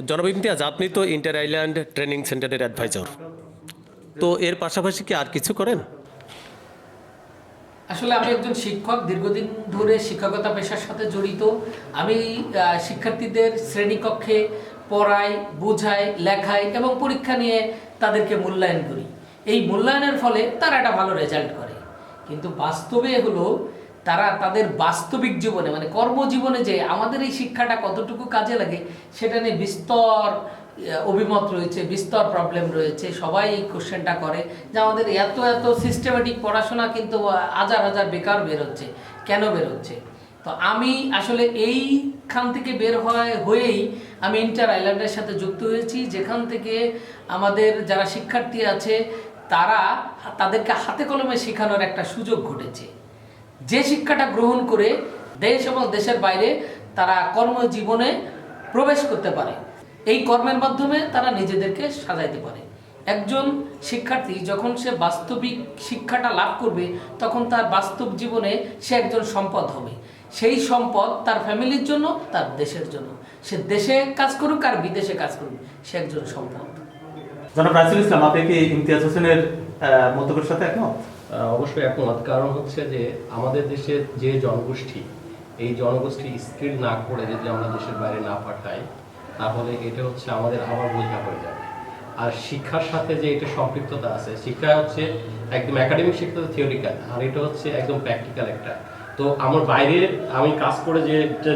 জনাব ইমতিয়াজ, আপনি তো ইন্টার আইল্যান্ড ট্রেনিং সেন্টারের অ্যাডভাইজার, তো এর পাশাপাশি কি আর কিছু করেন? আসলে আমি একজন শিক্ষক, দীর্ঘদিন ধরে শিক্ষকতা পেশার সাথে জড়িত। আমি শিক্ষার্থীদের শ্রেণীকক্ষে পড়াই, বোঝাই, লেখাই এবং পরীক্ষা নিয়ে তাদেরকে মূল্যায়ন করি। এই মূল্যায়নের ফলে তারা একটা ভালো রেজাল্ট করে, কিন্তু বাস্তবে হলো তারা তাদের বাস্তবিক জীবনে মানে কর্মজীবনে যে আমাদের এই শিক্ষাটা কতটুকু কাজে লাগে সেটা নিয়ে বিস্তর অভিমত রয়েছে, বিস্তর প্রবলেম রয়েছে। সবাই এই কোশ্চেনটা করে যে আমাদের এত এত সিস্টেমেটিক পড়াশোনা কিন্তু হাজার হাজার বেকার বেরোচ্ছে, কেন বেরোচ্ছে? তো আমি আসলে এইখান থেকে বের হয়েই আমি ইন্টার আইল্যান্ডের সাথে যুক্ত হয়েছি, যেখান থেকে আমাদের যারা শিক্ষার্থী আছে তারা তাদেরকে হাতে কলমে শেখানোর একটা সুযোগ ঘটেছে। যে শিক্ষাটা গ্রহণ করে দেশ এবং দেশের বাইরে তারা কর্মজীবনে প্রবেশ করতে পারে, এই কর্মের মাধ্যমে তারা নিজেদেরকে সাজাইতে পারে। একজন শিক্ষার্থী যখন সে বাস্তবিক শিক্ষাটা লাভ করবে তখন তার বাস্তব জীবনে সে একজন সম্পদ হবে। সেই সম্পদ তার ফ্যামিলির জন্য, তার দেশের জন্য। সে দেশে কাজ করুক আর বিদেশে কাজ করুক, সে একজন সম্পদ। জনাব রাইসুল ইসলাম, আপনি কি ইমতিয়াজ হোসেনের মন্তব্যের সাথে একমত? অবশ্যই একমত। কারণ হচ্ছে যে আমাদের দেশের যে জনগোষ্ঠী, এই জনগোষ্ঠী স্কিল না করে যদি আমরা দেশের বাইরে না পাঠাই, তাহলে এটা হচ্ছে আমাদের আবার বোঝা হয়ে যাবে। আর শিক্ষার সাথে যে এটা সম্পৃক্ততা আছে, শিক্ষা হচ্ছে একদম একাডেমিক শিক্ষা, থিওরিক্যাল, আর এটা হচ্ছে একদম প্র্যাকটিক্যাল একটা। তো আমার বাইরে আমি কাজ করে যে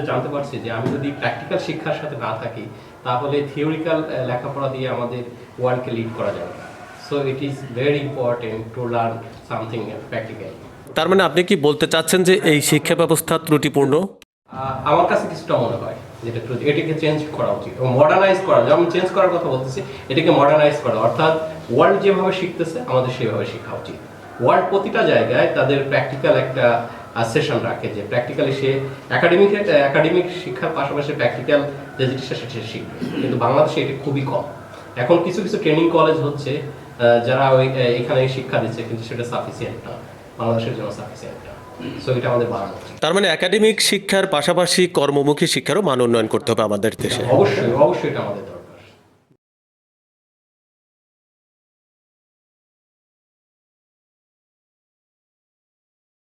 জানতে পারছি যে আমি যদি প্র্যাকটিক্যাল শিক্ষার সাথে না থাকি, তাহলে থিওরিক্যাল লেখাপড়া দিয়ে আমাদের ওয়ার্ল্ডকে লিড করা যাবে না। So it is very important to learn something practically. তার মানে আপনি কি বলতে চাচ্ছেন যে এই শিক্ষা ব্যবস্থা ত্রুটিপূর্ণ? আমার কাছে কিছুটা মনে হয় যেটা এটাকে চেঞ্জ করা উচিত, মডার্নাইজ করা। যেমন চেঞ্জ করার কথা বলতেছি, এটাকে মডার্নাইজ করা, অর্থাৎ ওয়ার্ল্ড যেভাবে শিখতেছে আমাদের সেভাবে শেখা উচিত। ওয়ার্ল্ড প্রতিটা জায়গায় তাদের প্র্যাকটিক্যাল একটা সেশন রাখে, যে প্র্যাকটিক্যালি সে একাডেমিক শিক্ষার পাশাপাশি প্র্যাকটিক্যাল যে জিনিসটা সেটা শিখবে, কিন্তু বাংলাদেশে এটা খুবই কম। এখন কিছু কিছু ট্রেনিং কলেজ হচ্ছে যারা এখানে শিক্ষা দিচ্ছে, কিন্তু সেটা সাফিসিয়েন্ট না, বাংলাদেশের জন্য সাফিসিয়েন্ট না। সো এটা আমাদের বাড়ানো উচিত। তার মানে একাডেমিক শিক্ষার পাশাপাশি কর্মমুখী শিক্ষারও মান উন্নয়ন করতে হবে আমাদের দেশে। অবশ্যই অবশ্যই এটা আমাদের